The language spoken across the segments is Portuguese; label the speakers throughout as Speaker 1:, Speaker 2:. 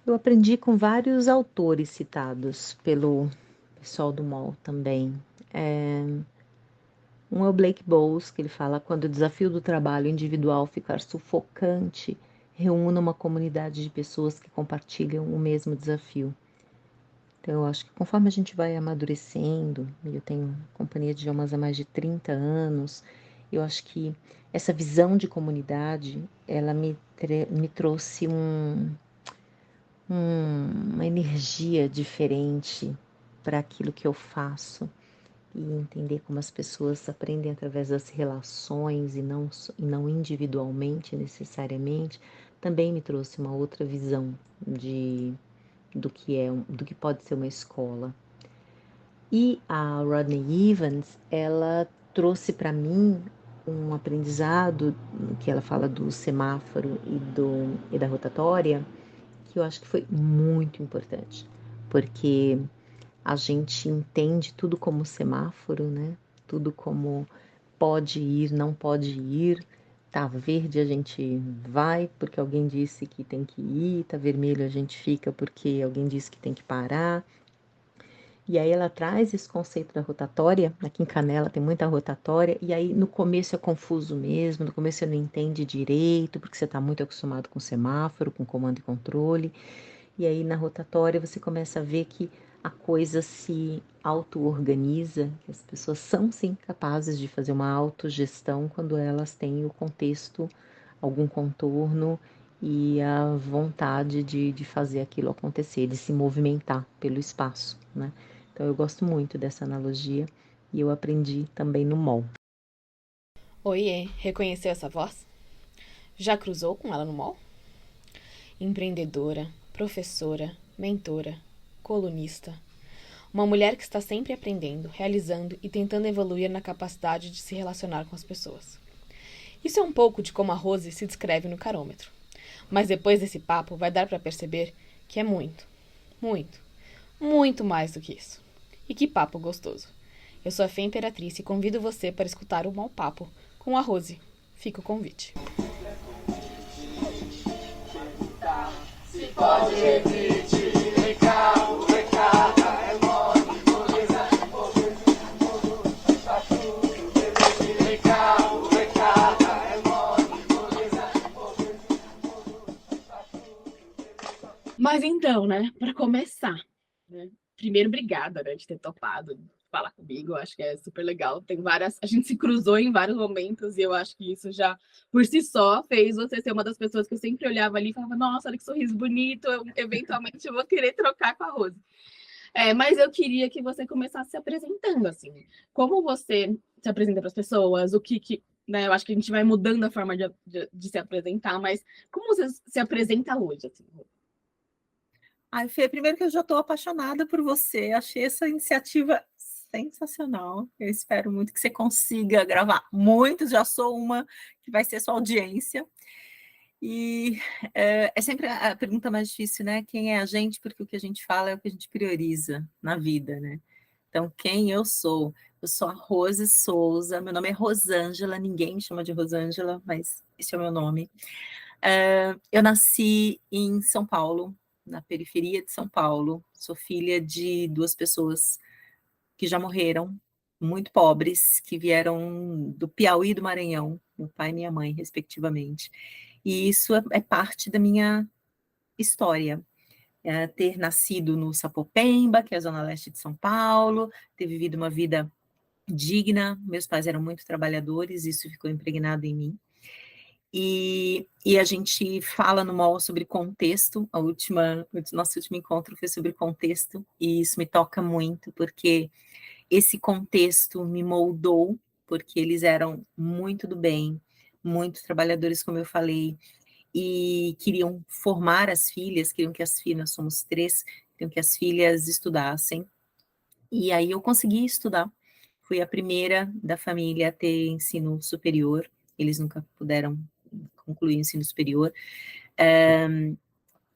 Speaker 1: Eu aprendi com vários autores citados pelo pessoal do MOL também. Um é o Blake Bowles, que ele fala: quando o desafio do trabalho individual ficar sufocante, reúna uma comunidade de pessoas que compartilham o mesmo desafio. Então, eu acho que conforme a gente vai amadurecendo, e eu tenho companhia de idiomas há mais de 30 anos, eu acho que essa visão de comunidade, ela me trouxe uma energia diferente para aquilo que eu faço e entender como as pessoas aprendem através das relações e não individualmente necessariamente, também me trouxe uma outra visão do que pode ser uma escola. E a Rodney Evans, ela trouxe para mim um aprendizado que ela fala do semáforo e da rotatória, que eu acho que foi muito importante, porque a gente entende tudo como semáforo, né? Tudo como pode ir, não pode ir. Tá verde, a gente vai porque alguém disse que tem que ir, tá vermelho, a gente fica porque alguém disse que tem que parar. E aí ela traz esse conceito da rotatória, aqui em Canela tem muita rotatória, e aí no começo é confuso mesmo, no começo você não entende direito, porque você está muito acostumado com semáforo, com comando e controle, e aí na rotatória você começa a ver que a coisa se auto-organiza, que as pessoas são sim capazes de fazer uma autogestão quando elas têm o contexto, algum contorno e a vontade de fazer aquilo acontecer, de se movimentar pelo espaço, né? Então eu gosto muito dessa analogia e eu aprendi também no MOL.
Speaker 2: Oiê, reconheceu essa voz? Já cruzou com ela no mall? Empreendedora, professora, mentora, colunista. Uma mulher que está sempre aprendendo, realizando e tentando evoluir na capacidade de se relacionar com as pessoas. Isso é um pouco de como a Rose se descreve no carômetro. Mas depois desse papo vai dar para perceber que é muito, muito, muito mais do que isso. E que papo gostoso. Eu sou a Fê Imperatriz e convido você para escutar o Mal Papo com a Rose. Fica o convite. Se pode repetir, recado, recado, é mole, moleza, tá tudo, beleza, recado, recado, é mole, moleza, tá tudo. Mas então, né, para começar, né, primeiro, obrigada, né, de ter topado falar comigo, eu acho que é super legal. Tem várias, a gente se cruzou em vários momentos e eu acho que isso já por si só fez você ser uma das pessoas que eu sempre olhava ali e falava, nossa, olha que sorriso bonito, eu, eventualmente eu vou querer trocar com a Rose. Mas eu queria que você começasse se apresentando, assim, como você se apresenta para as pessoas, né, eu acho que a gente vai mudando a forma de se apresentar, mas como você se apresenta hoje, assim?
Speaker 3: Ai, Fê, primeiro que eu já estou apaixonada por você, achei essa iniciativa sensacional. Eu espero muito que você consiga gravar muitos, já sou uma que vai ser sua audiência. E é sempre a pergunta mais difícil, né? Quem é a gente? Porque o que a gente fala é o que a gente prioriza na vida, né? Então, quem eu sou? Eu sou a Rose Souza, meu nome é Rosângela, ninguém me chama de Rosângela, mas esse é o meu nome. Eu nasci em São Paulo, na periferia de São Paulo. Sou filha de duas pessoas que já morreram, muito pobres, que vieram do Piauí e do Maranhão, meu pai e minha mãe, respectivamente. E isso é parte da minha história. Ter nascido no Sapopemba, que é a zona leste de São Paulo, ter vivido uma vida digna. Meus pais eram muito trabalhadores, isso ficou impregnado em mim. E a gente fala no MOL sobre contexto, nosso último encontro foi sobre contexto, e isso me toca muito, porque esse contexto me moldou, porque eles eram muito do bem, muito trabalhadores, como eu falei, e queriam formar as filhas, queriam que as filhas, nós somos três, queriam que as filhas estudassem, e aí eu consegui estudar, fui a primeira da família a ter ensino superior, eles nunca puderam concluir o ensino superior,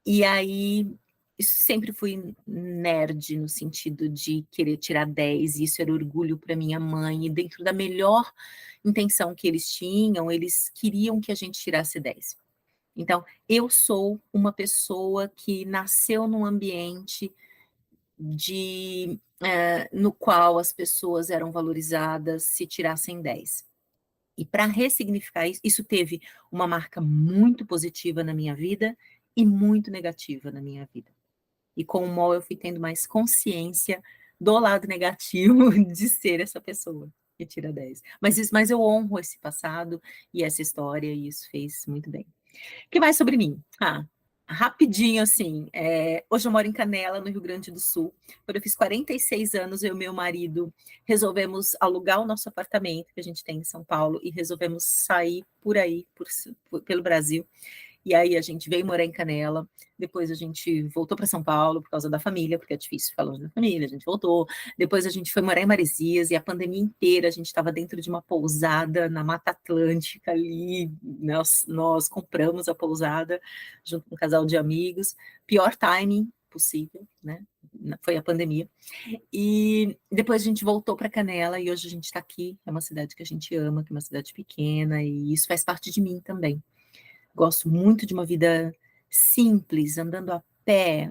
Speaker 3: e aí sempre fui nerd no sentido de querer tirar 10, e isso era orgulho para minha mãe, e dentro da melhor intenção que eles tinham, eles queriam que a gente tirasse 10. Então, eu sou uma pessoa que nasceu num ambiente no qual as pessoas eram valorizadas se tirassem 10. E para ressignificar isso, isso teve uma marca muito positiva na minha vida e muito negativa na minha vida. E com o MOL eu fui tendo mais consciência do lado negativo de ser essa pessoa que tira 10. Mas eu honro esse passado e essa história, e isso fez muito bem. O que mais sobre mim? Rapidinho, assim, hoje eu moro em Canela, no Rio Grande do Sul. Quando eu fiz 46 anos, eu e meu marido resolvemos alugar o nosso apartamento, que a gente tem em São Paulo, e resolvemos sair por aí, pelo Brasil. E aí a gente veio morar em Canela, depois a gente voltou para São Paulo por causa da família, porque é difícil ficar longe da família, a gente voltou. Depois a gente foi morar em Maresias, e a pandemia inteira a gente estava dentro de uma pousada na Mata Atlântica ali, nós compramos a pousada junto com um casal de amigos, pior timing possível, né? Foi a pandemia. E depois a gente voltou para Canela, e hoje a gente está aqui, é uma cidade que a gente ama, que é uma cidade pequena, e isso faz parte de mim também. Gosto muito de uma vida simples, andando a pé.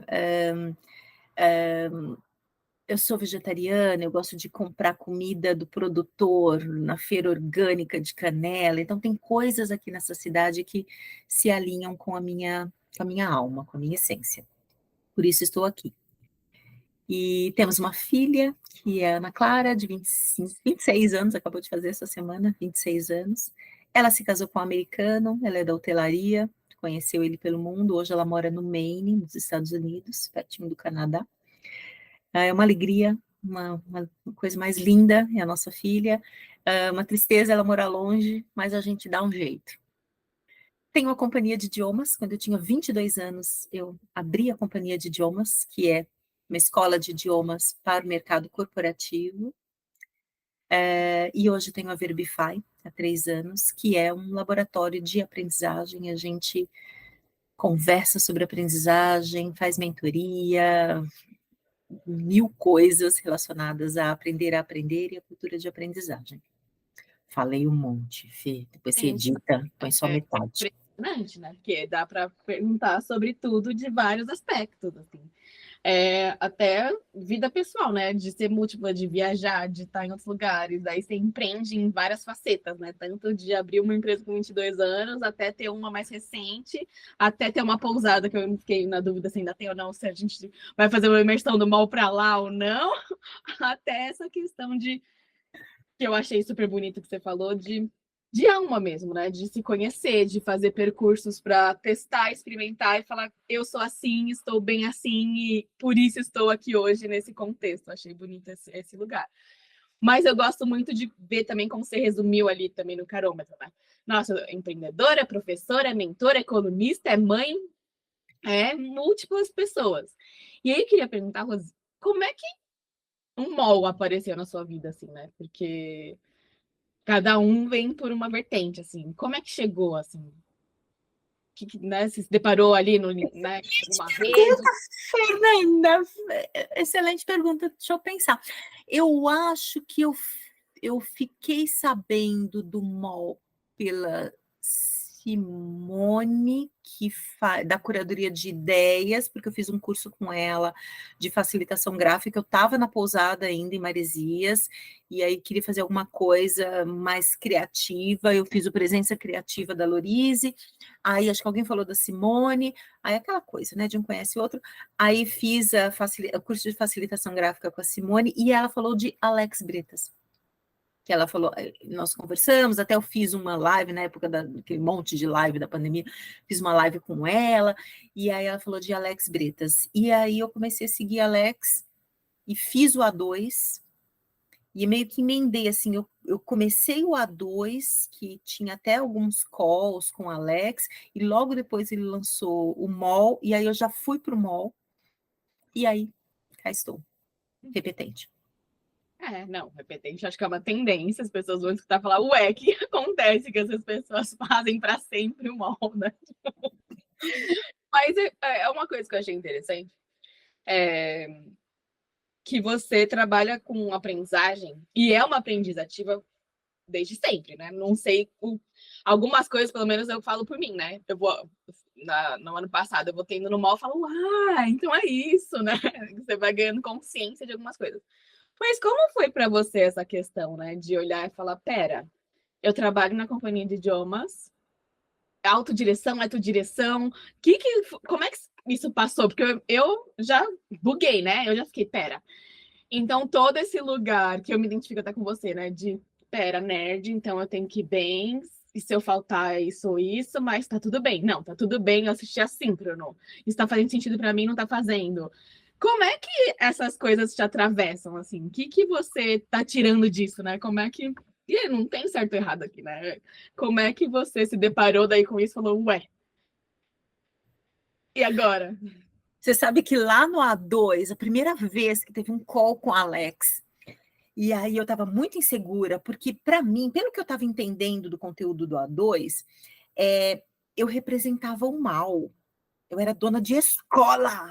Speaker 3: Eu sou vegetariana, eu gosto de comprar comida do produtor na feira orgânica de Canela. Então, tem coisas aqui nessa cidade que se alinham com a minha alma, com a minha essência. Por isso estou aqui. E temos uma filha, que é a Ana Clara, de 26 anos, acabou de fazer essa semana, 26 anos. Ela se casou com um americano, ela é da hotelaria, conheceu ele pelo mundo, hoje ela mora no Maine, nos Estados Unidos, pertinho do Canadá. É uma alegria, uma coisa mais linda, é a nossa filha. Uma tristeza ela morar longe, mas a gente dá um jeito. Tenho uma companhia de idiomas. Quando eu tinha 22 anos, eu abri a companhia de idiomas, que é uma escola de idiomas para o mercado corporativo. E hoje tenho a Verbify, há 3 anos, que é um laboratório de aprendizagem. A gente conversa sobre aprendizagem, faz mentoria, 1000 coisas relacionadas a aprender e a cultura de aprendizagem. Falei um monte, Fê. Depois você edita, põe só metade.
Speaker 2: Impressionante, né? Porque dá para perguntar sobre tudo de vários aspectos, assim. Até vida pessoal, né? De ser múltipla, de viajar, de estar em outros lugares. Aí você empreende em várias facetas, né? Tanto de abrir uma empresa com 22 anos, até ter uma mais recente, até ter uma pousada, que eu fiquei na dúvida se ainda tem ou não, se a gente vai fazer uma imersão do mal para lá ou não. Até essa questão que eu achei super bonito que você falou, de alma mesmo, né? De se conhecer, de fazer percursos para testar, experimentar e falar, eu sou assim, estou bem assim e por isso estou aqui hoje nesse contexto. Achei bonito esse lugar. Mas eu gosto muito de ver também como você resumiu ali também no Carômetro, né? Nossa, empreendedora, professora, mentora, colunista, é mãe, múltiplas pessoas. E aí eu queria perguntar, Rose, como é que um mall apareceu na sua vida, assim, né? Porque cada um vem por uma vertente, assim. Como é que chegou, assim? Né, se deparou ali né, numa rede?
Speaker 3: Fernanda, excelente pergunta, deixa eu pensar. Eu acho que eu fiquei sabendo do MOL pela Simone, da curadoria de ideias, porque eu fiz um curso com ela de facilitação gráfica. Eu estava na pousada ainda em Maresias, e aí queria fazer alguma coisa mais criativa. Eu fiz o Presença Criativa da Lorise, aí acho que alguém falou da Simone, aí aquela coisa, né, de um conhece o outro. Aí fiz o curso de facilitação gráfica com a Simone, e ela falou de Alex Bretas. Que ela falou, nós conversamos, até eu fiz uma live na época daquele monte de live da pandemia, fiz uma live com ela, e aí ela falou de Alex Bretas, e aí eu comecei a seguir Alex, e fiz o A2, e meio que emendei, assim, eu comecei o A2, que tinha até alguns calls com Alex, e logo depois ele lançou o MOL, e aí eu já fui para o MOL, e aí cá estou, repetente.
Speaker 2: Não, repetente, acho que é uma tendência, as pessoas vão escutar falar, ué, o que acontece que essas pessoas fazem para sempre o mal, né? Mas é uma coisa que eu achei interessante, que você trabalha com aprendizagem, e é uma aprendizativa desde sempre, né? Não sei, algumas coisas, pelo menos eu falo por mim, né? Eu vou, no ano passado, eu voltei indo no mall e falo, então é isso, né? Você vai ganhando consciência de algumas coisas. Mas como foi para você essa questão, né? De olhar e falar, pera, eu trabalho na companhia de idiomas, autodireção, autodireção, como é que isso passou? Porque eu já buguei, né? Eu já fiquei, pera. Então, todo esse lugar que eu me identifico até com você, né? De, pera, nerd, então eu tenho que ir bem, e se eu faltar isso ou isso, mas tá tudo bem. Não, tá tudo bem, eu assisti assíncrono. Isso tá fazendo sentido para mim, não tá fazendo. Como é que essas coisas te atravessam, assim? O que você tá tirando disso, né? Como é que... E não tem certo e errado aqui, né? Como é que você se deparou daí com isso e falou, ué, e agora?
Speaker 3: Você sabe que lá no A2, a primeira vez que teve um call com o Alex, e aí eu estava muito insegura, porque para mim, pelo que eu estava entendendo do conteúdo do A2, eu representava o mal. Eu era dona de escola.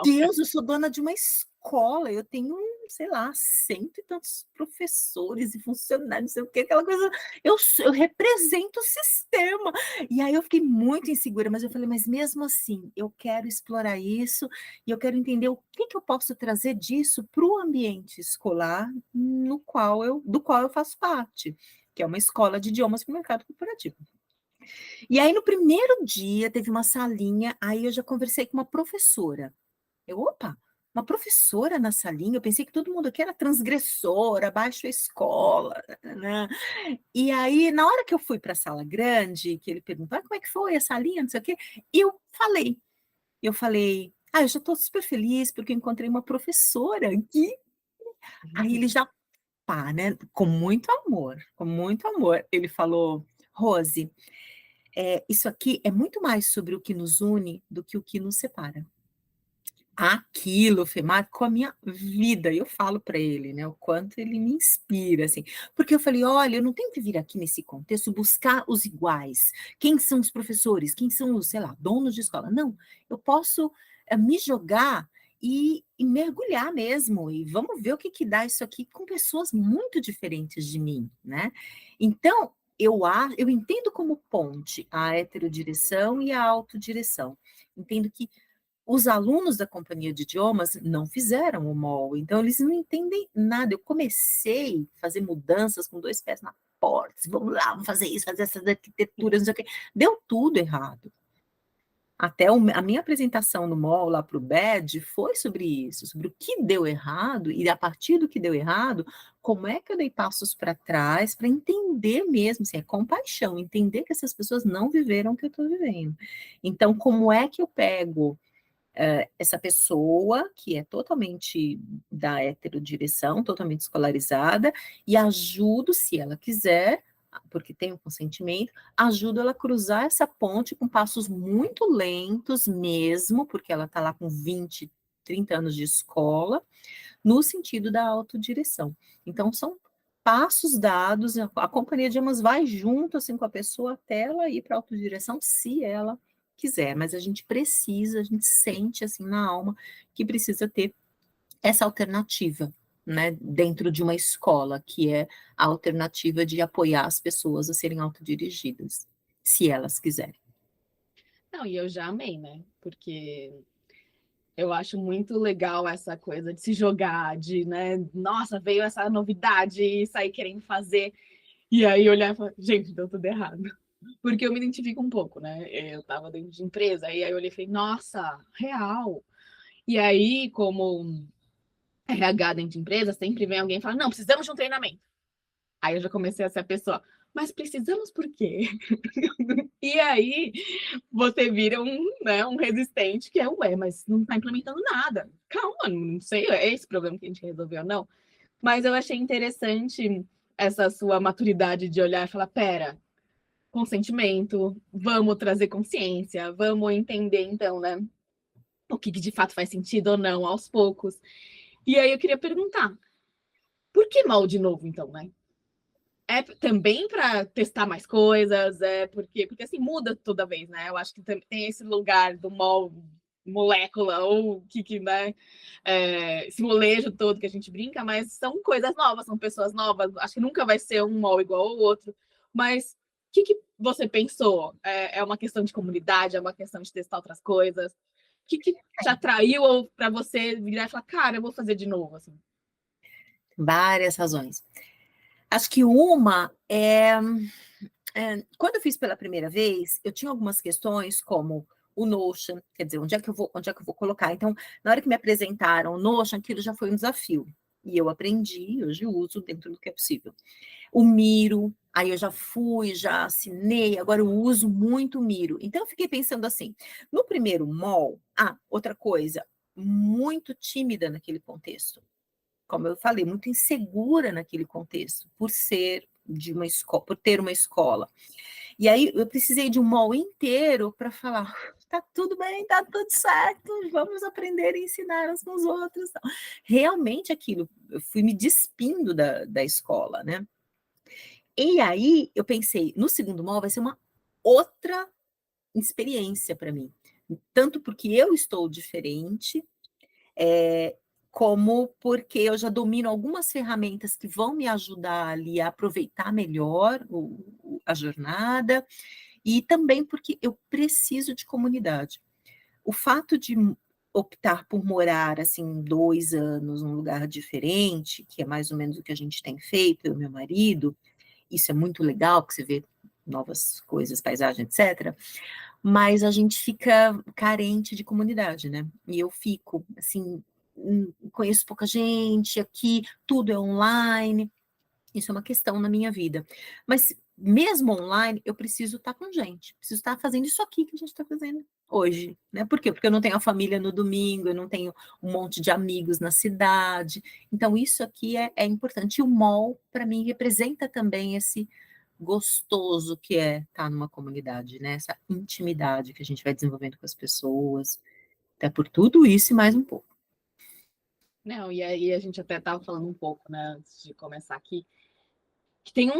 Speaker 3: Deus, eu sou dona de uma escola, eu tenho, sei lá, 100 e tantos professores e funcionários, não sei o que, aquela coisa, eu represento o sistema. E aí eu fiquei muito insegura, mas eu falei, mas mesmo assim, eu quero explorar isso e eu quero entender o que eu posso trazer disso para o ambiente escolar do qual eu faço parte, que é uma escola de idiomas para o mercado corporativo. E aí, no primeiro dia, teve uma salinha, aí eu já conversei com uma professora. Opa, uma professora na salinha, eu pensei que todo mundo aqui era transgressora, abaixo a escola, né? E aí, na hora que eu fui para a sala grande, que ele perguntou, como é que foi a salinha, não sei o quê, eu falei, eu já estou super feliz porque eu encontrei uma professora aqui. Aí ele já, né, com muito amor, ele falou, Rose, isso aqui é muito mais sobre o que nos une do que o que nos separa. Aquilo, Fê, marcou a minha vida. Eu falo para ele, né, o quanto ele me inspira, assim. Porque eu falei, olha, eu não tenho que vir aqui nesse contexto buscar os iguais. Quem são os professores? Quem são os, sei lá, donos de escola? Não, eu posso me jogar e mergulhar mesmo. E vamos ver o que dá isso aqui com pessoas muito diferentes de mim, né? Então, eu entendo como ponte a heterodireção e a autodireção. Entendo que os alunos da companhia de idiomas não fizeram o MOL, então eles não entendem nada. Eu comecei a fazer mudanças com 2 pés na porta, vamos lá, vamos fazer isso, fazer essas arquiteturas, não sei o quê. Deu tudo errado. Até a minha apresentação no MOL lá para o BED foi sobre isso, sobre o que deu errado, e a partir do que deu errado, como é que eu dei passos para trás para entender mesmo, assim, compaixão, entender que essas pessoas não viveram o que eu estou vivendo. Então, como é que eu pego essa pessoa que é totalmente da heterodireção, totalmente escolarizada, e ajudo, se ela quiser, porque tem o consentimento, ajudo ela a cruzar essa ponte com passos muito lentos mesmo, porque ela está lá com 20, 30 anos de escola, no sentido da autodireção. Então, são passos dados, a companhia de idiomas vai junto assim, com a pessoa até ela ir para a autodireção, se ela quiser, mas a gente sente assim na alma que precisa ter essa alternativa, né, dentro de uma escola, que é a alternativa de apoiar as pessoas a serem autodirigidas, se elas quiserem.
Speaker 2: Não, e eu já amei, né? Porque eu acho muito legal essa coisa de se jogar, de, né, nossa, veio essa novidade e sair querendo fazer, e aí olhar e falar, gente, deu tudo errado. Porque eu me identifico um pouco, né? Eu tava dentro de empresa, e aí eu olhei e falei, nossa, real. E aí, como RH dentro de empresa, sempre vem alguém e fala, não, precisamos de um treinamento. Aí eu já comecei a ser a pessoa, mas precisamos por quê? E aí você vira um resistente que é, mas não está implementando nada. Calma, não sei, é esse problema que a gente resolveu, não. Mas eu achei interessante essa sua maturidade de olhar e falar, pera, consentimento, vamos trazer consciência, vamos entender então, né, o que de fato faz sentido ou não, aos poucos. E aí eu queria perguntar, por que mal de novo, então, né? É também para testar mais coisas, porque assim muda toda vez, né? Eu acho que tem esse lugar do mall, molécula ou né, esse molejo todo que a gente brinca, mas são coisas novas, são pessoas novas. Acho que nunca vai ser um mall igual ao outro. Mas o que você pensou? É uma questão de comunidade? É uma questão de testar outras coisas? O que te atraiu ou para você virar e falar, cara, eu vou fazer de novo? Assim?
Speaker 3: Várias razões. Acho que uma quando eu fiz pela primeira vez, eu tinha algumas questões como o Notion, quer dizer, onde é que eu vou colocar? Então, na hora que me apresentaram o Notion, aquilo já foi um desafio. E eu aprendi, hoje uso dentro do que é possível. O Miro, aí eu já assinei, agora eu uso muito o Miro. Então, eu fiquei pensando assim, no primeiro mall, outra coisa, muito tímida naquele contexto. Como eu falei, muito insegura naquele contexto, por ser de uma escola, por ter uma escola. E aí eu precisei de um mall inteiro para falar, tá tudo bem, tá tudo certo, vamos aprender e ensinar uns com os outros. Realmente aquilo, eu fui me despindo da escola, né? E aí eu pensei, no segundo mall vai ser uma outra experiência para mim. Tanto porque eu estou diferente, como porque eu já domino algumas ferramentas que vão me ajudar ali a aproveitar melhor a jornada, e também porque eu preciso de comunidade. O fato de optar por morar, assim, 2 anos num lugar diferente, que é mais ou menos o que a gente tem feito, eu e meu marido, isso é muito legal, porque você vê novas coisas, paisagem, etc., mas a gente fica carente de comunidade, né? E eu fico, assim, conheço pouca gente aqui, tudo é online, isso é uma questão na minha vida. Mas mesmo online, eu preciso estar com gente, preciso estar fazendo isso aqui que a gente está fazendo hoje, né? Por quê? Porque eu não tenho a família no domingo, eu não tenho um monte de amigos na cidade, então isso aqui é importante. E o mall, para mim, representa também esse gostoso que é estar numa comunidade, né? Essa intimidade que a gente vai desenvolvendo com as pessoas, até por tudo isso e mais um pouco.
Speaker 2: Não, e aí a gente até estava falando um pouco, né, antes de começar aqui, que tem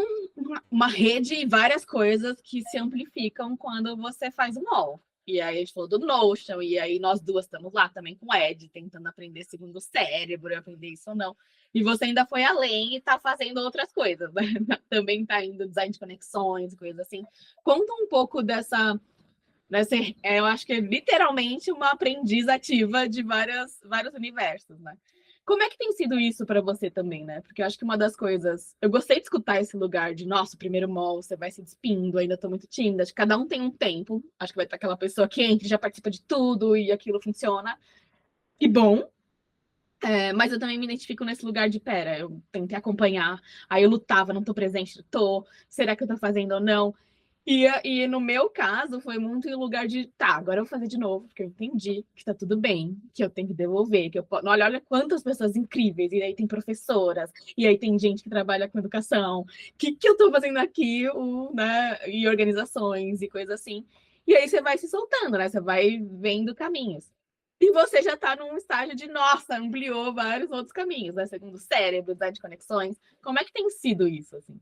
Speaker 2: uma rede e várias coisas que se amplificam quando você faz o mall. E aí a gente falou do Notion, e aí nós duas estamos lá também com o Ed, tentando aprender segundo o cérebro, aprender isso ou não. E você ainda foi além e está fazendo outras coisas, né? Também está indo design de conexões, coisas assim. Conta um pouco eu acho que é literalmente uma aprendiz ativa de vários universos, né? Como é que tem sido isso para você também, né? Porque eu acho que uma das coisas. Eu gostei de escutar esse lugar de, nosso primeiro mall, você vai se despindo, ainda estou muito tímida. Acho que cada um tem um tempo. Acho que vai ter aquela pessoa que entra, já participa de tudo e aquilo funciona. E bom. Mas eu também me identifico nesse lugar de, pera, eu tentei acompanhar, aí eu lutava, não tô presente, tô. Será que eu tô fazendo ou não? E no meu caso, foi muito em lugar de, tá, agora eu vou fazer de novo, porque eu entendi que tá tudo bem, que eu tenho que devolver, que eu posso. Olha quantas pessoas incríveis, e aí tem professoras, e aí tem gente que trabalha com educação, que eu tô fazendo aqui, né, e organizações e coisas assim. E aí você vai se soltando, né? Você vai vendo caminhos. E você já está num estágio de, nossa, ampliou vários outros caminhos, né? Segundo o cérebro, de conexões. Como é que tem sido isso, assim?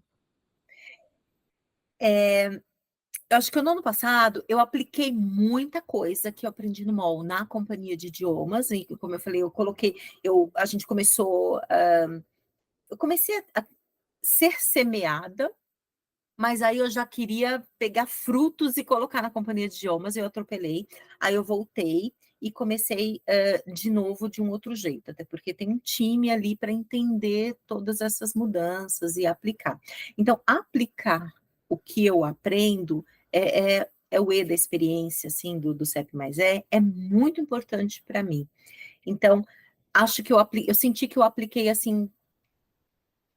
Speaker 3: Eu acho que no ano passado eu apliquei muita coisa que eu aprendi no MOL, na companhia de idiomas, e como eu falei, a gente começou, eu comecei a ser semeada, mas aí eu já queria pegar frutos e colocar na companhia de idiomas, eu atropelei, aí eu voltei e comecei de novo de um outro jeito, até porque tem um time ali para entender todas essas mudanças e aplicar. Então, aplicar o que eu aprendo é o E da experiência, assim, do CEP mais é muito importante para mim. Então, acho que eu senti que eu apliquei, assim,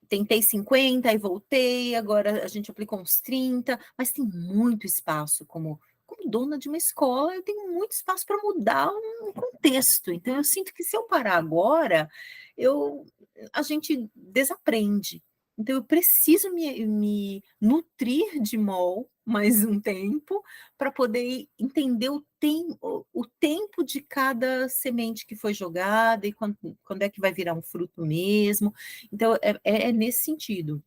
Speaker 3: tentei 50 e voltei, agora a gente aplicou uns 30, mas tem muito espaço como dona de uma escola, eu tenho muito espaço para mudar um contexto. Então eu sinto que se eu parar agora, a gente desaprende. Então eu preciso me nutrir de MOL mais um tempo para poder entender o tempo de cada semente que foi jogada e quando é que vai virar um fruto mesmo. Então, é nesse sentido,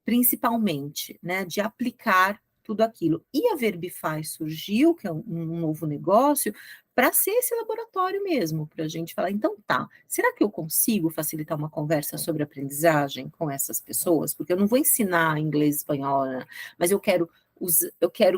Speaker 3: principalmente, né, de aplicar tudo aquilo. E a Verbify surgiu, que é um novo negócio, para ser esse laboratório mesmo, para a gente falar, então tá, será que eu consigo facilitar uma conversa sobre aprendizagem com essas pessoas? Porque eu não vou ensinar inglês e espanhol, né? Mas eu quero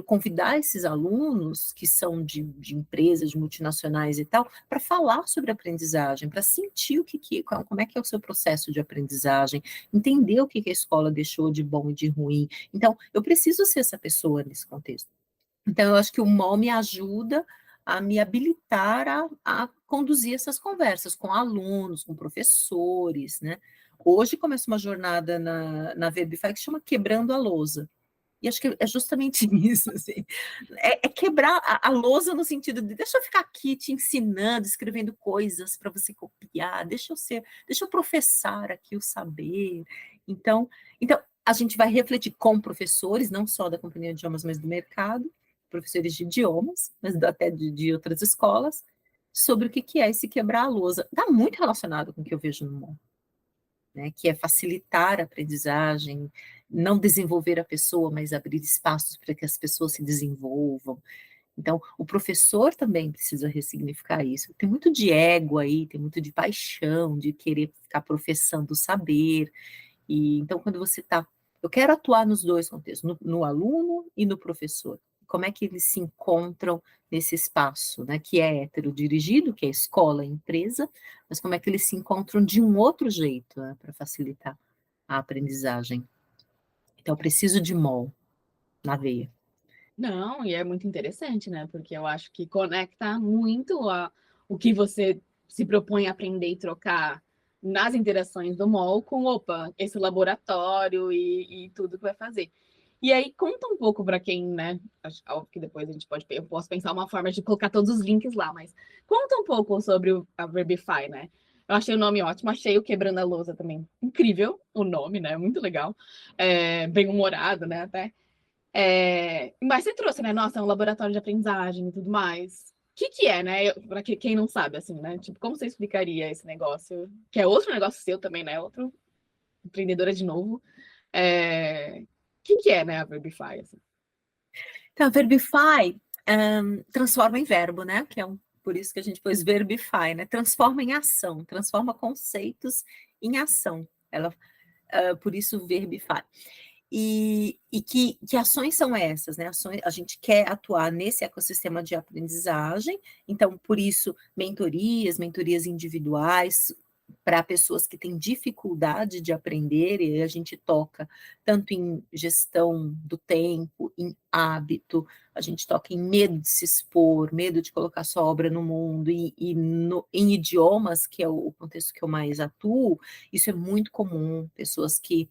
Speaker 3: convidar esses alunos que são de empresas, de multinacionais e tal, para falar sobre aprendizagem, para sentir como é que é o seu processo de aprendizagem, entender o que a escola deixou de bom e de ruim. Então, eu preciso ser essa pessoa nesse contexto. Então, eu acho que o MOL me ajuda a me habilitar a conduzir essas conversas com alunos, com professores, né? Hoje começa uma jornada na Verbify que chama Quebrando a Lousa. E acho que é justamente isso, assim. É quebrar a lousa no sentido de deixa eu ficar aqui te ensinando, escrevendo coisas para você copiar, deixa eu professar aqui o saber. Então, a gente vai refletir com professores, não só da Companhia de Idiomas, mas do mercado, professores de idiomas, mas até de outras escolas, sobre o que é esse quebrar a lousa. Está muito relacionado com o que eu vejo no mundo. Né, que é facilitar a aprendizagem, não desenvolver a pessoa, mas abrir espaços para que as pessoas se desenvolvam. Então, o professor também precisa ressignificar isso. Tem muito de ego aí, tem muito de paixão, de querer ficar professando o saber. E então, quando você está... Eu quero atuar nos dois contextos, no aluno e no professor. Como é que eles se encontram nesse espaço, né, que é heterodirigido, que é escola e empresa, mas como é que eles se encontram de um outro jeito, né, para facilitar a aprendizagem. Então, eu preciso de MOL na veia.
Speaker 2: Não, e é muito interessante, né? Porque eu acho que conecta muito o que você se propõe a aprender e trocar nas interações do MOL com, opa, esse laboratório e tudo que vai fazer. E aí, conta um pouco para quem, né? Óbvio que depois eu posso pensar uma forma de colocar todos os links lá, mas conta um pouco sobre a Verbify, né? Eu achei o nome ótimo, achei o Quebrando a Lousa também incrível, o nome, né? Muito legal. Bem humorado, né? Até. Mas você trouxe, né? Nossa, é um laboratório de aprendizagem e tudo mais. O que é, né? Para quem não sabe, assim, né? Tipo, como você explicaria esse negócio? Que é outro negócio seu também, né? Outro empreendedora de novo. O que é, né, a Verbify, assim?
Speaker 3: Então, Verbify transforma em verbo, né? Que é por isso que a gente pôs Verbify, né? Transforma em ação, transforma conceitos em ação. Por isso Verbify. E que ações são essas, né? A gente quer atuar nesse ecossistema de aprendizagem, então, por isso, mentorias individuais para pessoas que têm dificuldade de aprender, e a gente toca tanto em gestão do tempo, em hábito, a gente toca em medo de se expor, medo de colocar sua obra no mundo, em idiomas, que é o contexto que eu mais atuo, isso é muito comum, pessoas que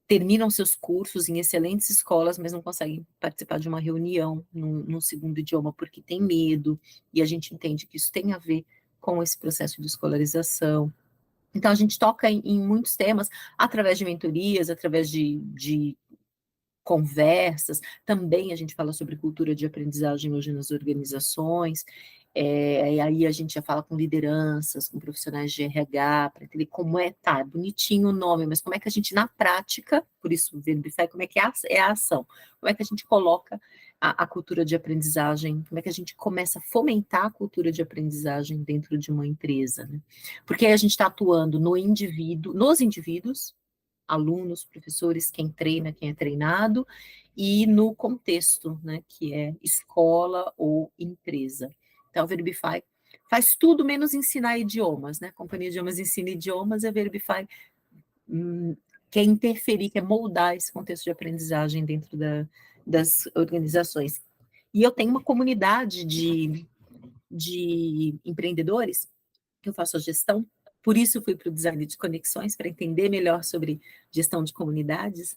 Speaker 3: terminam seus cursos em excelentes escolas, mas não conseguem participar de uma reunião no segundo idioma porque tem medo, e a gente entende que isso tem a ver com esse processo de escolarização. Então, a gente toca em muitos temas, através de mentorias, através de conversas, também a gente fala sobre cultura de aprendizagem hoje nas organizações, e aí a gente já fala com lideranças, com profissionais de RH, para entender como tá, é bonitinho o nome, mas como é que a gente, na prática, por isso o Verbify, como é que é a ação, como é que a gente coloca a cultura de aprendizagem, como é que a gente começa a fomentar a cultura de aprendizagem dentro de uma empresa, né? Porque aí a gente está atuando nos indivíduos, alunos, professores, quem treina, quem é treinado, e no contexto, né, que é escola ou empresa. Então, a Verbify faz tudo menos ensinar idiomas, né? A Companhia de Idiomas ensina idiomas, e a Verbify quer interferir, quer moldar esse contexto de aprendizagem dentro das organizações. E eu tenho uma comunidade de empreendedores, que eu faço a gestão, por isso eu fui para o design de conexões, para entender melhor sobre gestão de comunidades,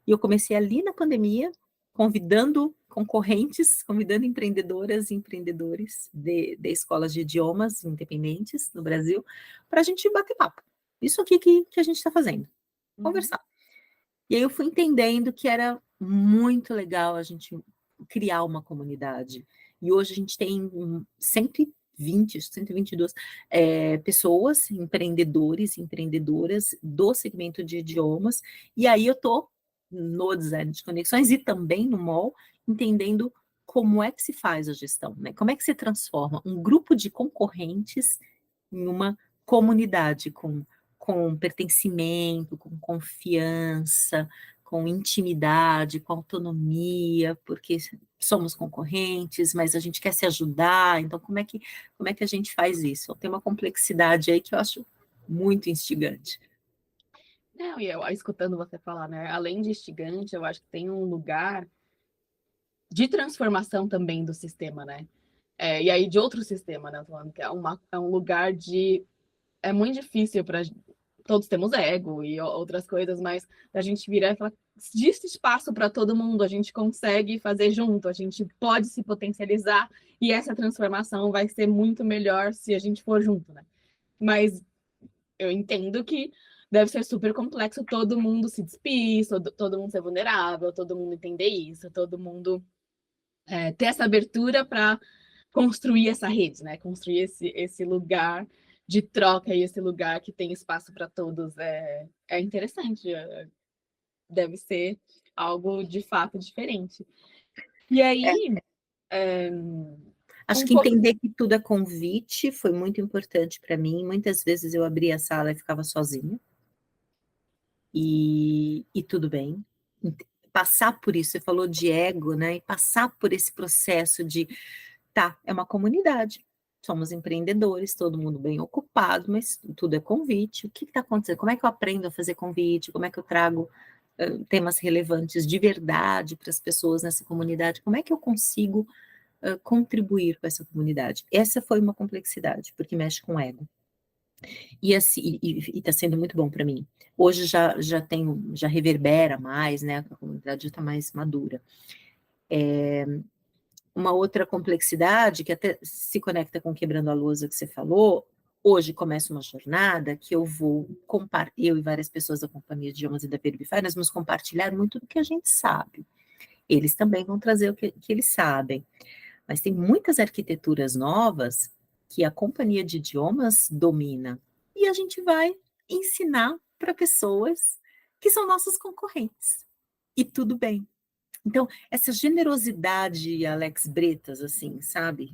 Speaker 3: e eu comecei ali na pandemia, convidando concorrentes, convidando empreendedoras e empreendedores de escolas de idiomas independentes no Brasil, para a gente bater papo. Isso aqui que a gente está fazendo, conversar. E aí eu fui entendendo que era muito legal a gente criar uma comunidade. E hoje a gente tem 122 pessoas, empreendedores e empreendedoras do segmento de idiomas, e aí eu estou no design de conexões e também no MOL, entendendo como é que se faz a gestão, né? Como é que se transforma um grupo de concorrentes em uma comunidade com pertencimento, com confiança, com intimidade, com autonomia, porque somos concorrentes, mas a gente quer se ajudar, então como é que a gente faz isso? Tem uma complexidade aí que eu acho muito instigante.
Speaker 2: Não, e eu escutando você falar, né? Além de instigante, eu acho que tem um lugar de transformação também do sistema, né? E aí de outro sistema, né? Falando que é um lugar de. É muito difícil para. Todos temos ego e outras coisas, mas a gente virar e falar, existe espaço para todo mundo, a gente consegue fazer junto, a gente pode se potencializar e essa transformação vai ser muito melhor se a gente for junto, né? Mas eu entendo que deve ser super complexo todo mundo se despir, todo mundo ser vulnerável, todo mundo entender isso, todo mundo ter essa abertura para construir essa rede, né? Construir esse lugar de troca e esse lugar que tem espaço para todos. É interessante, deve ser algo de fato diferente. E aí,
Speaker 3: Acho
Speaker 2: um
Speaker 3: que
Speaker 2: pouco.
Speaker 3: entender que tudo é convite foi muito importante para mim. Muitas vezes eu abria a sala e ficava sozinha. E tudo bem. Passar por isso, você falou de ego, né? E passar por esse processo de, tá, é uma comunidade. Somos empreendedores, todo mundo bem ocupado, mas tudo é convite. O que está acontecendo? Como é que eu aprendo a fazer convite? Como é que eu trago temas relevantes de verdade para as pessoas nessa comunidade? Como é que eu consigo contribuir com essa comunidade? Essa foi uma complexidade, porque mexe com ego. E assim, está sendo muito bom para mim. Hoje já reverbera mais, né? A comunidade já está mais madura. Uma outra complexidade que até se conecta com Quebrando a Lousa que você falou. Hoje começa uma jornada que eu e várias pessoas da Companhia de Idiomas e da Verbify, nós vamos compartilhar muito do que a gente sabe. Eles também vão trazer o que eles sabem. Mas tem muitas arquiteturas novas que a Companhia de Idiomas domina. E a gente vai ensinar para pessoas que são nossos concorrentes. E tudo bem. Então, essa generosidade, Alex Bretas, assim, sabe?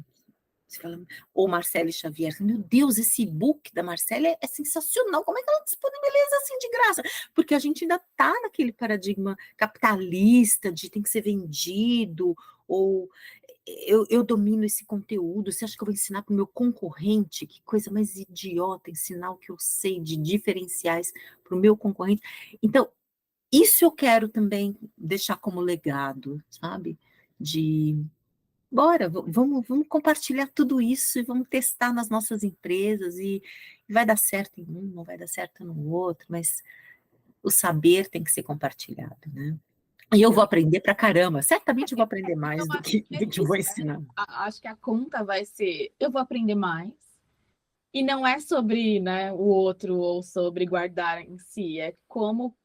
Speaker 3: Você fala, ou Marcele Xavier, meu Deus, esse e-book da Marcele é sensacional, como é que ela disponibiliza assim de graça? Porque a gente ainda está naquele paradigma capitalista de tem que ser vendido, ou eu domino esse conteúdo, você acha que eu vou ensinar para o meu concorrente? Que coisa mais idiota, ensinar o que eu sei de diferenciais para o meu concorrente. Então, isso eu quero também deixar como legado, sabe? Bora, vamos compartilhar tudo isso e vamos testar nas nossas empresas e vai dar certo em um, não vai dar certo no outro, mas o saber tem que ser compartilhado, né? E eu vou aprender pra caramba, certamente eu vou aprender mais do que vou ensinar.
Speaker 2: Né? Acho que a conta vai ser, eu vou aprender mais, e não é sobre, né, o outro ou sobre guardar em si, é como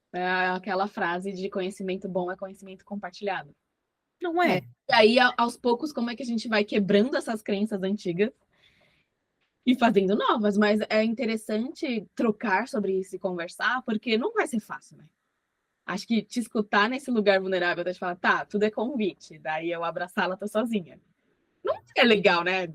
Speaker 2: aquela frase de conhecimento bom é conhecimento compartilhado.
Speaker 3: Não é?
Speaker 2: E aí, aos poucos, como é que a gente vai quebrando essas crenças antigas e fazendo novas? Mas é interessante trocar sobre isso e conversar, porque não vai ser fácil, né? Acho que te escutar nesse lugar vulnerável, de falar, tá, tudo é convite, daí eu abro a sala, tô sozinha. Não é legal, né?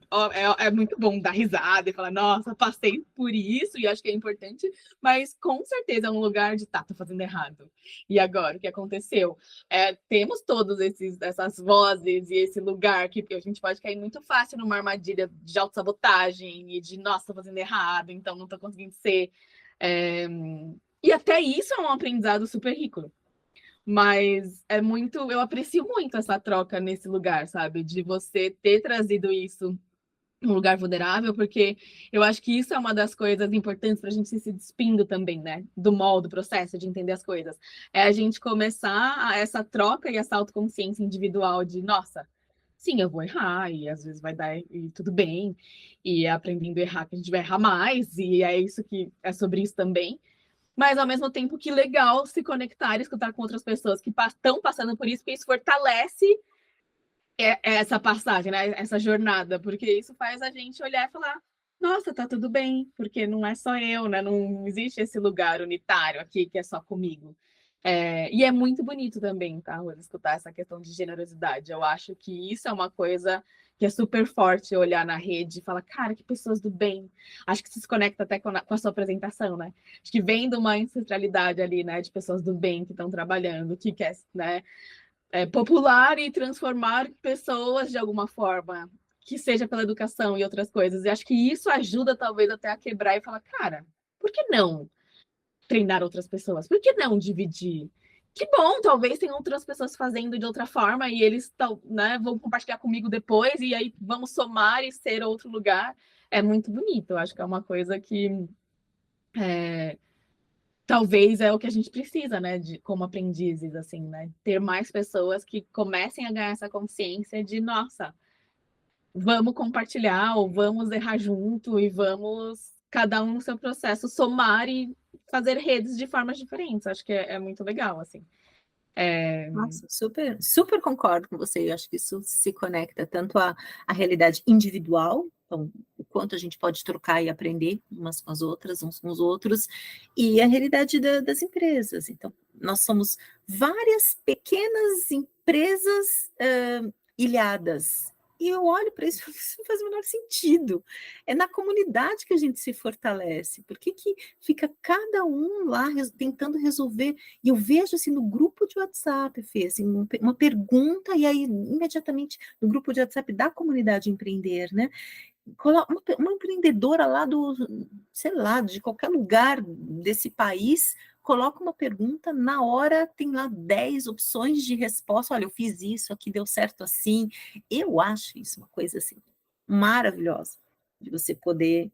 Speaker 2: É muito bom dar risada e falar, nossa, passei por isso e acho que é importante, mas com certeza é um lugar de, tá, tô fazendo errado. E agora, o que aconteceu? Temos todos essas vozes e esse lugar que a gente pode cair muito fácil numa armadilha de autossabotagem e de, nossa, tô fazendo errado, então não tô conseguindo ser. E até isso é um aprendizado super rico. Mas eu aprecio muito essa troca nesse lugar, sabe? De você ter trazido isso num lugar vulnerável, porque eu acho que isso é uma das coisas importantes para a gente ir se despindo também, né? Do molde, do processo de entender as coisas. É a gente começar essa troca e essa autoconsciência individual de, nossa, sim, eu vou errar, e às vezes vai dar e tudo bem, e é aprendendo a errar que a gente vai errar mais, e é isso que é sobre isso também. Mas ao mesmo tempo que legal se conectar e escutar com outras pessoas que estão passando por isso, porque isso fortalece essa passagem, né? Essa jornada, porque isso faz a gente olhar e falar: nossa, tá tudo bem, porque não é só eu, né? Não existe esse lugar unitário aqui que é só comigo. E é muito bonito também, tá, Rose, escutar essa questão de generosidade. Eu acho que isso é uma coisa que é super forte, olhar na rede e falar, cara, que pessoas do bem. Acho que isso se conecta até com a sua apresentação, né? Acho que vem de uma ancestralidade ali, né, de pessoas do bem que estão trabalhando, que quer, né, popular e transformar pessoas de alguma forma, que seja pela educação e outras coisas. E acho que isso ajuda talvez até a quebrar e falar, cara, por que não treinar outras pessoas? Por que não dividir? Que bom, talvez tenham outras pessoas fazendo de outra forma e eles né, vão compartilhar comigo depois e aí vamos somar e ser outro lugar. É muito bonito, eu acho que é uma coisa que talvez é o que a gente precisa, né, como aprendizes, assim, né, ter mais pessoas que comecem a ganhar essa consciência de, nossa, vamos compartilhar ou vamos errar junto e vamos, cada um no seu processo, somar e fazer redes de formas diferentes. Acho que é muito legal, assim.
Speaker 3: Nossa, super, super concordo com você. Eu acho que isso se conecta tanto à realidade individual, então, o quanto a gente pode trocar e aprender umas com as outras, uns com os outros, e a realidade das empresas. Então, nós somos várias pequenas empresas ilhadas. E eu olho para isso, isso não faz o menor sentido. É na comunidade que a gente se fortalece. Por que fica cada um lá tentando resolver? E eu vejo assim no grupo de WhatsApp, Fê, assim, uma pergunta, e aí imediatamente no grupo de WhatsApp da comunidade empreender, né? Uma empreendedora lá sei lá, de qualquer lugar desse país, coloca uma pergunta, na hora tem lá 10 opções de resposta, olha, eu fiz isso, aqui deu certo assim. Eu acho isso uma coisa assim maravilhosa, de você poder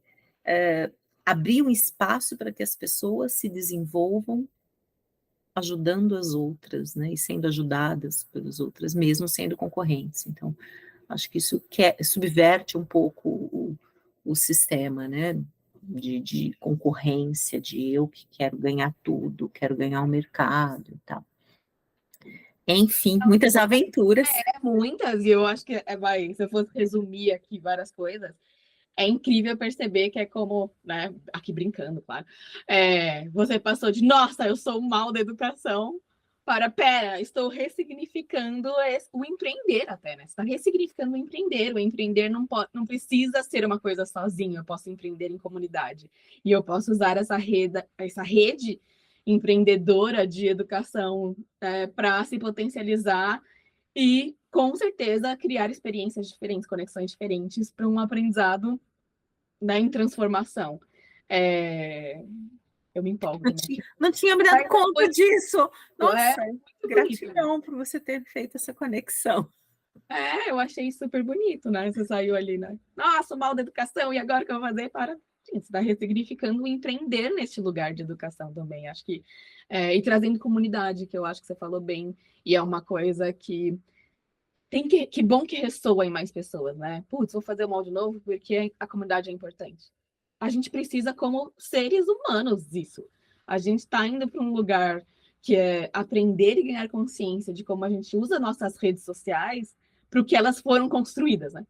Speaker 3: abrir um espaço para que as pessoas se desenvolvam ajudando as outras, né, e sendo ajudadas pelas outras, mesmo sendo concorrentes. Então, acho que isso subverte um pouco o sistema, né, de concorrência, de eu que quero ganhar tudo, quero ganhar o mercado e tal. Enfim, muitas aventuras.
Speaker 2: Muitas, e eu acho que se eu fosse resumir aqui várias coisas, é incrível perceber que é como, né, aqui brincando, claro, você passou de, nossa, eu sou o mal da educação, para, pera, estou ressignificando o empreender até, né? Você está ressignificando o empreender não precisa ser uma coisa sozinho, eu posso empreender em comunidade, e eu posso usar essa rede empreendedora de educação para se potencializar e, com certeza, criar experiências diferentes, conexões diferentes para um aprendizado, né, em transformação. Eu me empolgo também.
Speaker 3: Não tinha me dado conta disso. Nossa,
Speaker 2: gratidão
Speaker 3: por você ter feito essa conexão.
Speaker 2: Eu achei super bonito, né? Você saiu ali, né? Nossa, mal da educação, e agora o que eu vou fazer para... Gente, você está ressignificando o empreender neste lugar de educação também. Acho que... e trazendo comunidade, que eu acho que você falou bem, e é uma coisa que que bom que ressoa em mais pessoas, né? Putz, vou fazer o molde novo porque a comunidade é importante. A gente precisa, como seres humanos, disso. A gente está indo para um lugar que é aprender e ganhar consciência de como a gente usa nossas redes sociais para o que elas foram construídas, né?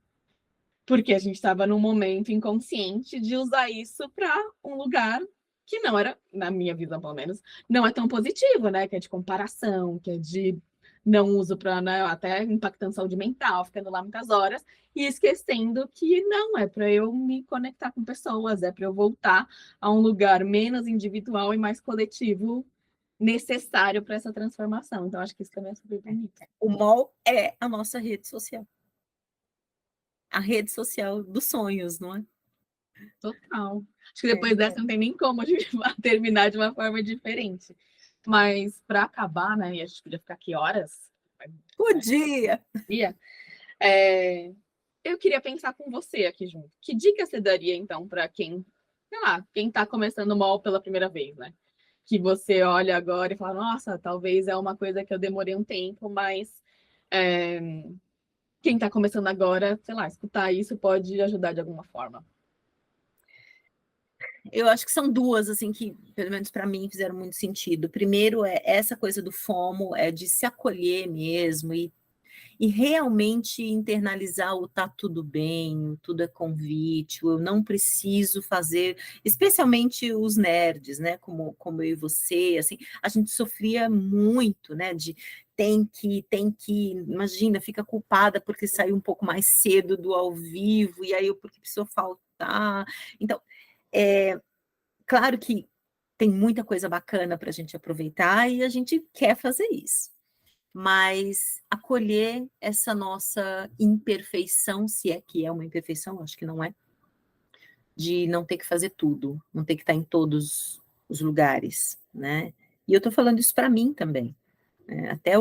Speaker 2: Porque a gente estava num momento inconsciente de usar isso para um lugar que não era, na minha visão pelo menos, não é tão positivo, né? Que é de comparação, que é de não uso para, né, até impactando saúde mental, ficando lá muitas horas e esquecendo que não é para eu me conectar com pessoas, é para eu voltar a um lugar menos individual e mais coletivo necessário para essa transformação. Então acho que isso também é super bonito.
Speaker 3: O MOL é a nossa rede social. A rede social dos sonhos, não é?
Speaker 2: Total. Acho que depois dessa não tem nem como a gente terminar de uma forma diferente. Mas para acabar, né? E a gente podia ficar aqui horas.
Speaker 3: Podia!
Speaker 2: Eu queria pensar com você aqui junto. Que dica você daria, então, para quem, sei lá, quem está começando o MOL pela primeira vez, né? Que você olha agora e fala, nossa, talvez é uma coisa que eu demorei um tempo, mas quem está começando agora, sei lá, escutar isso pode ajudar de alguma forma.
Speaker 3: Eu acho que são duas, assim, que, pelo menos para mim, fizeram muito sentido. Primeiro é essa coisa do FOMO, é de se acolher mesmo e realmente internalizar o tá tudo bem, o tudo é convite, o eu não preciso fazer, especialmente os nerds, né, como eu e você, assim, a gente sofria muito, né, de tem que, imagina, fica culpada porque saiu um pouco mais cedo do ao vivo, e aí eu porque precisou faltar. Então, claro que tem muita coisa bacana para a gente aproveitar e a gente quer fazer isso. Mas acolher essa nossa imperfeição, se é que é uma imperfeição, acho que não é, de não ter que fazer tudo, não ter que estar em todos os lugares, né? E eu estou falando isso para mim também. Até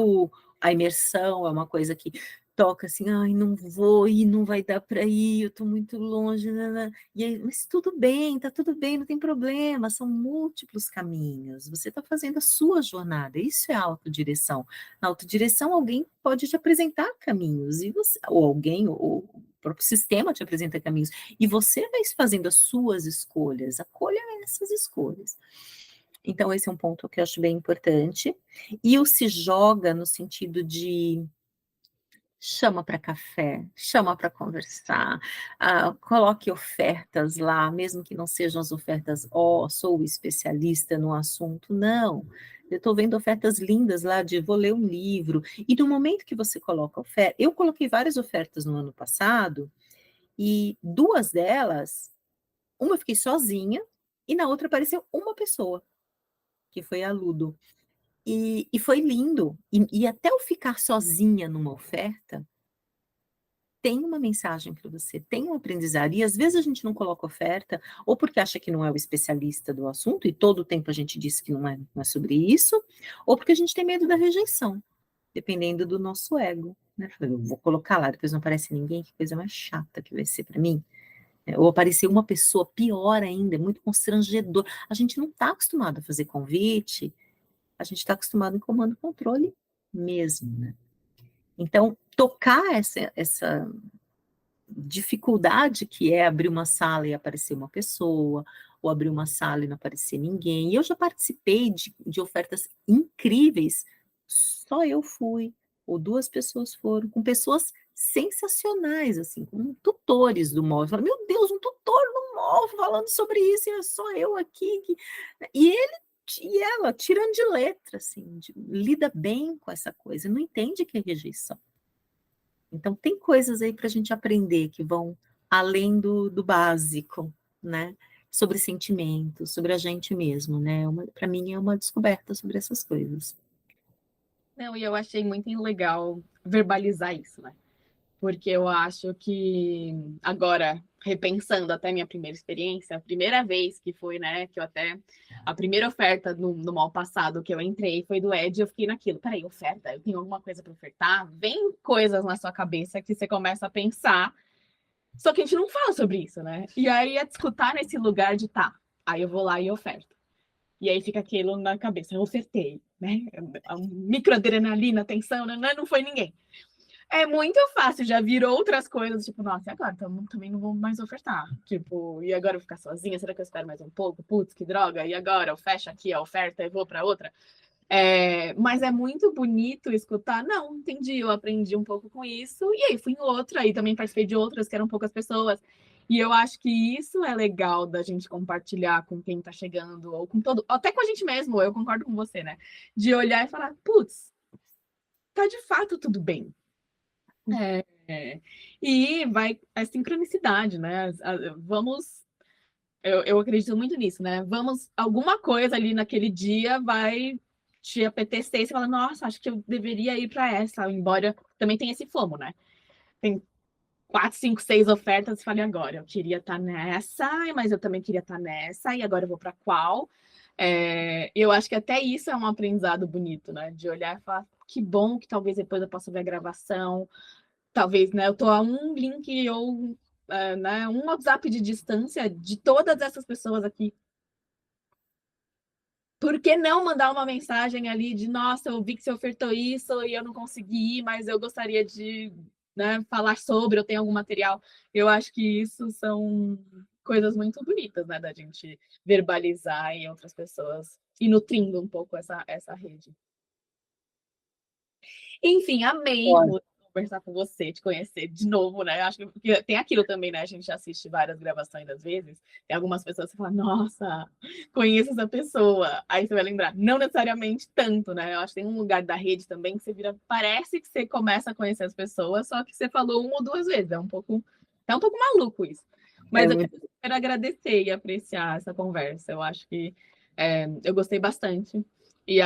Speaker 3: a imersão é uma coisa que toca assim, ai, não vou ir, não vai dar para ir, eu estou muito longe, e aí, mas tudo bem, tá tudo bem, não tem problema, são múltiplos caminhos, você está fazendo a sua jornada, isso é autodireção. Na autodireção, alguém pode te apresentar caminhos, e você, ou alguém, ou o próprio sistema te apresenta caminhos, e você vai fazendo as suas escolhas, acolha essas escolhas. Então, esse é um ponto que eu acho bem importante. E o se joga no sentido de chama para café, chama para conversar, coloque ofertas lá, mesmo que não sejam as ofertas, sou especialista no assunto, não. Eu estou vendo ofertas lindas lá de vou ler um livro, e no momento que você coloca oferta, eu coloquei várias ofertas no ano passado, e 2 delas, uma eu fiquei sozinha, e na outra apareceu uma pessoa, que foi a Ludo. E foi lindo. E até eu ficar sozinha numa oferta, tem uma mensagem para você, tem um aprendizado. E às vezes a gente não coloca oferta, ou porque acha que não é o especialista do assunto, e todo o tempo a gente diz que não é sobre isso, ou porque a gente tem medo da rejeição, dependendo do nosso ego. Né? Eu vou colocar lá, depois não aparece ninguém, que coisa mais chata que vai ser para mim. Ou aparecer uma pessoa, pior ainda, é muito constrangedor. A gente não está acostumado a fazer convite, a gente está acostumado em comando e controle mesmo, né? Então, tocar essa dificuldade que é abrir uma sala e aparecer uma pessoa, ou abrir uma sala e não aparecer ninguém. E eu já participei de ofertas incríveis, só eu fui, ou 2 pessoas foram, com pessoas sensacionais, assim, com tutores do móvel. Eu falei, meu Deus, um tutor no móvel falando sobre isso, e é só eu aqui. E ele e ela, tirando de letra, assim, lida bem com essa coisa, não entende que é rejeição. Então, tem coisas aí para a gente aprender que vão além do básico, né? Sobre sentimentos, sobre a gente mesmo, né? Para mim é uma descoberta sobre essas coisas.
Speaker 2: Não, e eu achei muito legal verbalizar isso, né? Porque eu acho que agora, repensando até minha primeira experiência, a primeira vez que foi, né, que eu até, a primeira oferta no mal passado que eu entrei foi do Ed, eu fiquei naquilo, peraí, oferta? Eu tenho alguma coisa para ofertar? Vem coisas na sua cabeça que você começa a pensar, só que a gente não fala sobre isso, né? E aí é escutar nesse lugar de tá, aí eu vou lá e oferto. E aí fica aquilo na cabeça, eu ofertei, né? A microadrenalina, tensão, né? Não foi ninguém. É muito fácil, já virou outras coisas, tipo, nossa, e agora? Também não vou mais ofertar. Tipo, e agora eu vou ficar sozinha? Será que eu espero mais um pouco? Putz, que droga. E agora? Eu fecho aqui a oferta e vou para outra? Mas é muito bonito escutar. Não, entendi, eu aprendi um pouco com isso. E aí fui em outra, e também participei de outras que eram poucas pessoas. E eu acho que isso é legal da gente compartilhar com quem tá chegando, ou com todo, até com a gente mesmo, eu concordo com você, né? De olhar e falar, putz, tá de fato tudo bem. E vai a sincronicidade, né? Vamos, eu acredito muito nisso, né? Vamos, alguma coisa ali naquele dia vai te apetecer e você fala, nossa, acho que eu deveria ir para essa, embora também tem esse FOMO, né? Tem 4, 5, 6 ofertas e falei agora, eu queria estar nessa, mas eu também queria estar nessa, e agora eu vou para qual? Eu acho que até isso é um aprendizado bonito, né? De olhar e falar, que bom que talvez depois eu possa ver a gravação. Talvez, né? Eu tô a um link ou né, um WhatsApp de distância de todas essas pessoas aqui. Por que não mandar uma mensagem ali de nossa, eu vi que você ofertou isso e eu não consegui ir, mas eu gostaria de, né, falar sobre, eu tenho algum material. Eu acho que isso são coisas muito bonitas, né, da gente verbalizar em outras pessoas e nutrindo um pouco essa rede. Enfim, amei,
Speaker 3: Olha,
Speaker 2: conversar com você, te conhecer de novo, né? Eu acho que tem aquilo também, né? A gente assiste várias gravações às vezes, tem algumas pessoas que falam, nossa, conheço essa pessoa. Aí você vai lembrar, não necessariamente tanto, né? Eu acho que tem um lugar da rede também que você vira, parece que você começa a conhecer as pessoas, só que você falou uma ou duas vezes. É um pouco maluco isso. Mas eu quero agradecer e apreciar essa conversa. Eu acho que eu gostei bastante. E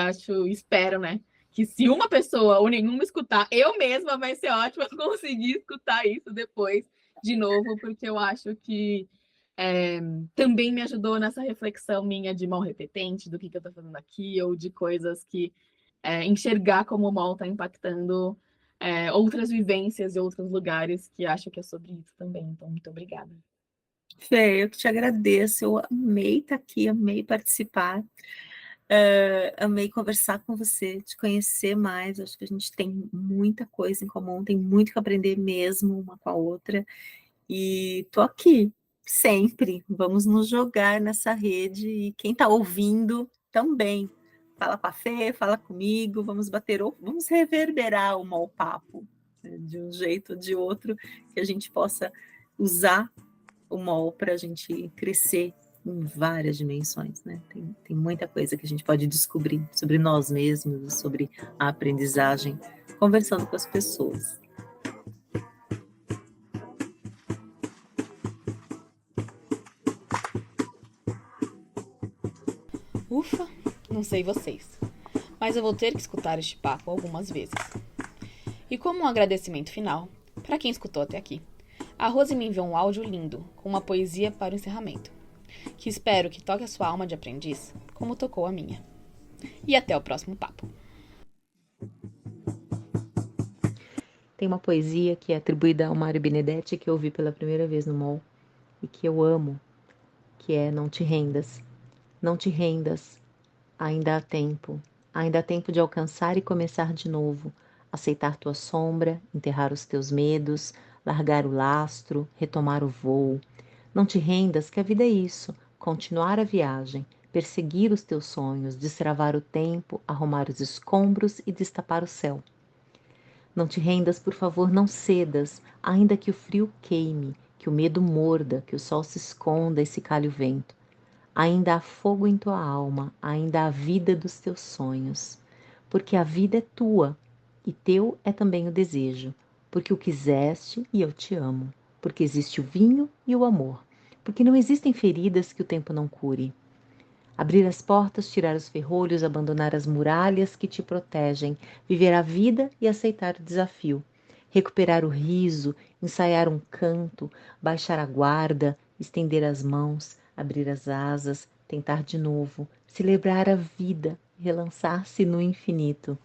Speaker 2: espero, né? Que se uma pessoa ou nenhuma escutar, eu mesma vai ser ótimo eu conseguir escutar isso depois de novo, porque eu acho que também me ajudou nessa reflexão minha de mal repetente, do que eu tô fazendo aqui, ou de coisas que enxergar como o mal está impactando outras vivências e outros lugares, que acho que é sobre isso também. Então, muito obrigada.
Speaker 3: Fê, eu que te agradeço, eu amei estar aqui, amei participar. Amei conversar com você, te conhecer mais. Acho que a gente tem muita coisa em comum, tem muito que aprender mesmo uma com a outra. E tô aqui sempre. Vamos nos jogar nessa rede. E quem está ouvindo também. Fala com a Fê, fala comigo, vamos reverberar o mau papo, né, de um jeito ou de outro, que a gente possa usar o MOL para a gente crescer em várias dimensões, né? Tem muita coisa que a gente pode descobrir sobre nós mesmos, sobre a aprendizagem, conversando com as pessoas.
Speaker 2: Ufa, não sei vocês, mas eu vou ter que escutar este papo algumas vezes. E como um agradecimento final, para quem escutou até aqui, a Rose me enviou um áudio lindo, com uma poesia para o encerramento, que espero que toque a sua alma de aprendiz, como tocou a minha. E até o próximo papo.
Speaker 1: Tem uma poesia que é atribuída ao Mário Benedetti, que eu ouvi pela primeira vez no MOL, e que eu amo, que é Não te rendas. Não te rendas, ainda há tempo de alcançar e começar de novo, aceitar tua sombra, enterrar os teus medos, largar o lastro, retomar o voo. Não te rendas, que a vida é isso, continuar a viagem, perseguir os teus sonhos, destravar o tempo, arrumar os escombros e destapar o céu. Não te rendas, por favor, não cedas, ainda que o frio queime, que o medo morda, que o sol se esconda e se calhe o vento. Ainda há fogo em tua alma, ainda há vida dos teus sonhos. Porque a vida é tua, e teu é também o desejo. Porque o quiseste e eu te amo. Porque existe o vinho e o amor. Porque não existem feridas que o tempo não cure. Abrir as portas, tirar os ferrolhos, abandonar as muralhas que te protegem, viver a vida e aceitar o desafio. Recuperar o riso, ensaiar um canto, baixar a guarda, estender as mãos, abrir as asas, tentar de novo, celebrar a vida, relançar-se no infinito.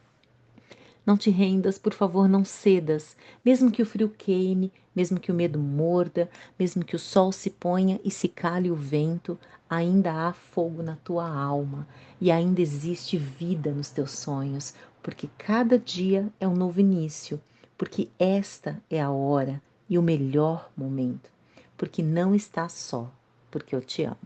Speaker 1: Não te rendas, por favor, não cedas, mesmo que o frio queime, mesmo que o medo morda, mesmo que o sol se ponha e se cale o vento, ainda há fogo na tua alma e ainda existe vida nos teus sonhos, porque cada dia é um novo início, porque esta é a hora e o melhor momento, porque não estás só, porque eu te amo.